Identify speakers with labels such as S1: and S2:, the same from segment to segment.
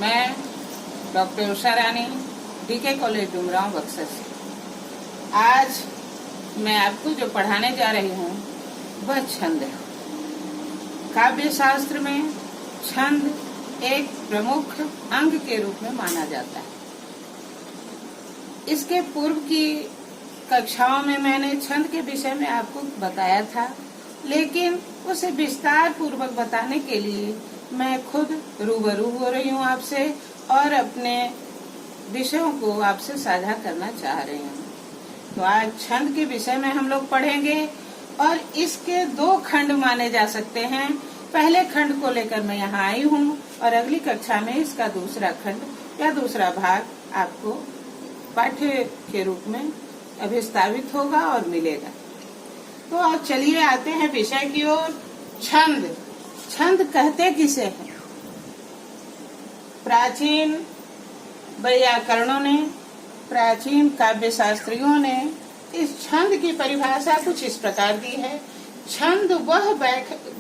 S1: मैं डॉक्टर उषा रानी, DK college Dumraon Buxar से। आज मैं आपको जो पढ़ाने जा रही हूँ वह छंद है। काव्य शास्त्र में छंद एक प्रमुख अंग के रूप में माना जाता है। इसके पूर्व की कक्षाओं में मैंने छंद के विषय में आपको बताया था, लेकिन उसे विस्तार पूर्वक बताने के लिए मैं खुद रूबरू हो रही हूँ आपसे और अपने विषयों को आपसे साझा करना चाह रही हूँ। तो आज छंद के विषय में हम लोग पढ़ेंगे और इसके दो खंड माने जा सकते हैं। पहले खंड को लेकर मैं यहाँ आई हूँ और अगली कक्षा में इसका दूसरा खंड या दूसरा भाग आपको पाठ्य के रूप में अभिस्तावित होगा और मिलेगा। तो अब चलिए आते हैं विषय की ओर। छंद। छंद कहते किसे हैं? प्राचीन वैयाकरणों ने, प्राचीन काव्य शास्त्रियों ने इस छंद की परिभाषा कुछ इस प्रकार दी है। छंद वह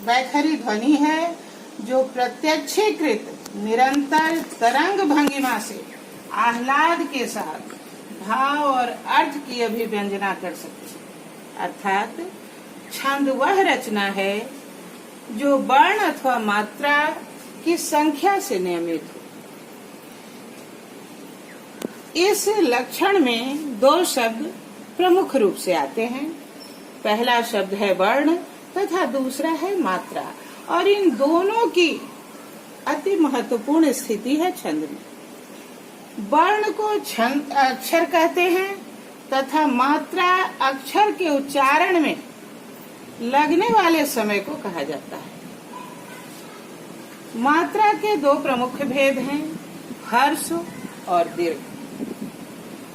S1: वैखरी ध्वनि है जो प्रत्यक्षीकृत निरंतर तरंग भंगिमा से आह्लाद के साथ भाव और अर्थ की अभिव्यंजना कर सकती है। अर्थात छंद वह रचना है जो वर्ण अथवा मात्रा की संख्या से नियमित हो। इस लक्षण में दो शब्द प्रमुख रूप से आते हैं। पहला शब्द है वर्ण तथा दूसरा है मात्रा, और इन दोनों की अति महत्वपूर्ण स्थिति है छंद में। वर्ण को छंद अक्षर कहते हैं तथा मात्रा अक्षर के उच्चारण में लगने वाले समय को कहा जाता है। मात्रा के दो प्रमुख भेद हैं, हर्ष और दीर्घ।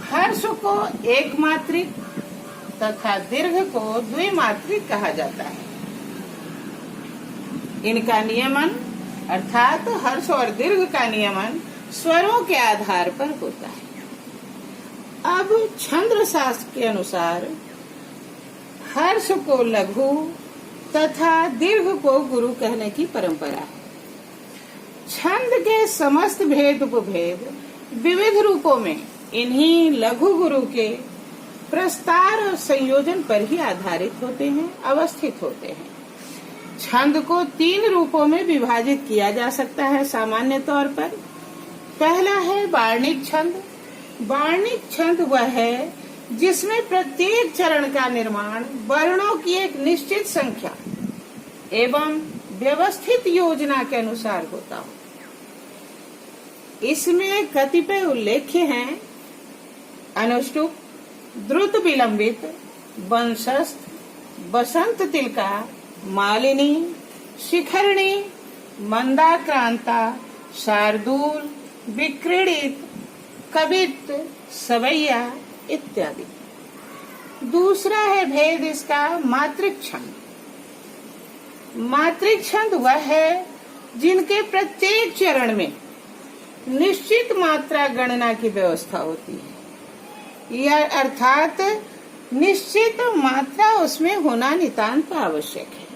S1: हर्ष को एक मात्रिक तथा दीर्घ को द्विमात्रिक कहा जाता है। इनका नियमन अर्थात हर्ष और दीर्घ का नियमन स्वरों के आधार पर होता है। अब छंद शास्त्र के अनुसार हर्ष को लघु तथा दीर्घ को गुरु कहने की परंपरा है। छंद के समस्त भेद उपभेद विविध रूपों में इन्हीं लघु गुरु के प्रस्तार और संयोजन पर ही आधारित होते हैं, अवस्थित होते हैं। छंद को तीन रूपों में विभाजित किया जा सकता है सामान्य तौर पर। पहला है वार्णिक छंद। वार्णिक छंद वह है जिसमें प्रत्येक चरण का निर्माण वर्णों की एक निश्चित संख्या एवं व्यवस्थित योजना के अनुसार होता हो। इसमें कतिपय उल्लेख्य हैं: अनुष्टुप, द्रुत विलंबित, वंशस्थ, बसंत तिलका, मालिनी, शिखरणी, मंदाक्रांता, शार्दूल, विक्रीडित, कवित, सवैया इत्यादि। दूसरा है भेद इसका मात्रिक छंद। मात्रिक छंद वह है जिनके प्रत्येक चरण में निश्चित मात्रा गणना की व्यवस्था होती है, यह अर्थात निश्चित मात्रा उसमें होना नितांत आवश्यक है।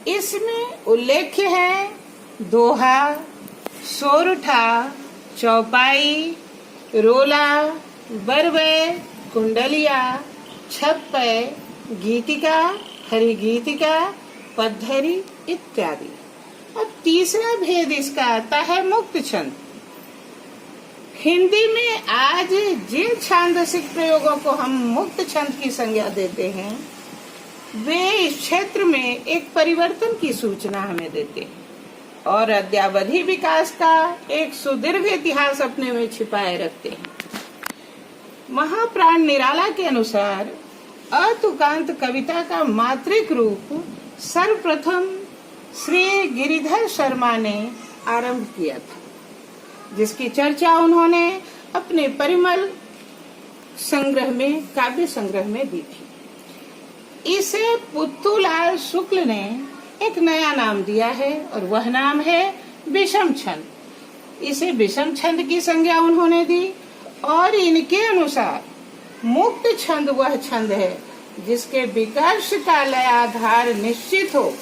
S1: इसमें उल्लेख्य है दोहा, सोरठा, चौपाई, रोला, बरवे, कुंडलिया, छप्पय, गीतिका, हरिगीतिका, पद्धरी इत्यादि। और तीसरा भेद इसका आता है मुक्त छंद। हिंदी में आज जिन छांदसिक प्रयोगों को हम मुक्त छंद की संज्ञा देते हैं, वे इस क्षेत्र में एक परिवर्तन की सूचना हमें देते हैं और अद्यावधि विकास का एक सुदीर्घ इतिहास अपने में छिपाए रखते हैं। महाप्राण निराला के अनुसार अतुकांत कविता का मात्रिक रूप सर्वप्रथम श्री गिरिधर शर्मा ने आरंभ किया था, जिसकी चर्चा उन्होंने अपने परिमल संग्रह में, काव्य संग्रह में दी थी। इसे पुत्तूलाल शुक्ल ने एक नया नाम दिया है और वह नाम है विषम छंद। इसे विषम छंद की संज्ञा उन्होंने दी और इनके अनुसार मुक्त छंद वह छंद है जिसके विकर्ष का लय आधार निश्चित हो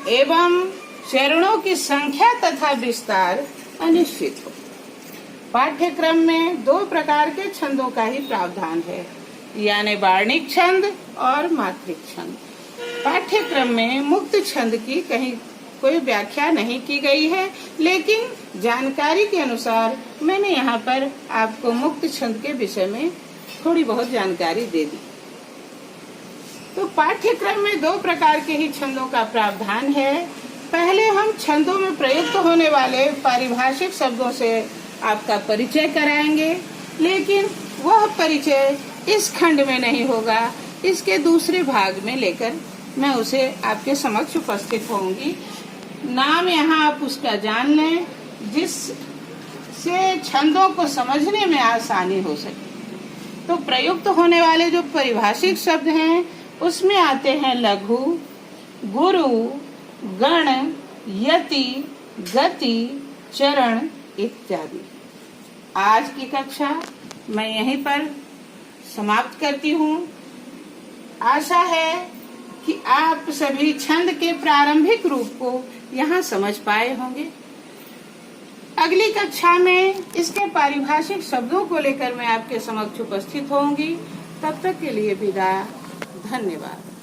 S1: एवं चरणों की संख्या तथा विस्तार अनिश्चित हो। पाठ्यक्रम में 2 प्रकार के छंदों का ही प्रावधान है, यानी वार्णिक छंद और मात्रिक छंद। पाठ्यक्रम में मुक्त छंद की कहीं कोई व्याख्या नहीं की गई है, लेकिन जानकारी के अनुसार मैंने यहाँ पर आपको मुक्त छंद के विषय में थोड़ी बहुत जानकारी दे दी। तो पाठ्यक्रम में 2 प्रकार के ही छंदों का प्रावधान है। पहले हम छंदों में प्रयुक्त होने वाले पारिभाषिक शब्दों से आपका परिचय कराएंगे, लेकिन वह परिचय इस खंड में नहीं होगा, इसके दूसरे भाग में लेकर मैं उसे आपके समक्ष उपस्थित होंगी। नाम यहाँ आप उसका जान लें, जिससे छंदों को समझने में आसानी हो सके। तो प्रयुक्त होने वाले जो पारिभाषिक शब्द हैं उसमें आते हैं लघु, गुरु, गण, यति, गति, चरण इत्यादि। आज की कक्षा मैं यहीं पर समाप्त करती हूँ। आशा है कि आप सभी छंद के प्रारंभिक रूप को यहाँ समझ पाए होंगे। अगली कक्षा में इसके पारिभाषिक शब्दों को लेकर मैं आपके समक्ष उपस्थित होंगी। तब तक के लिए विदा। धन्यवाद।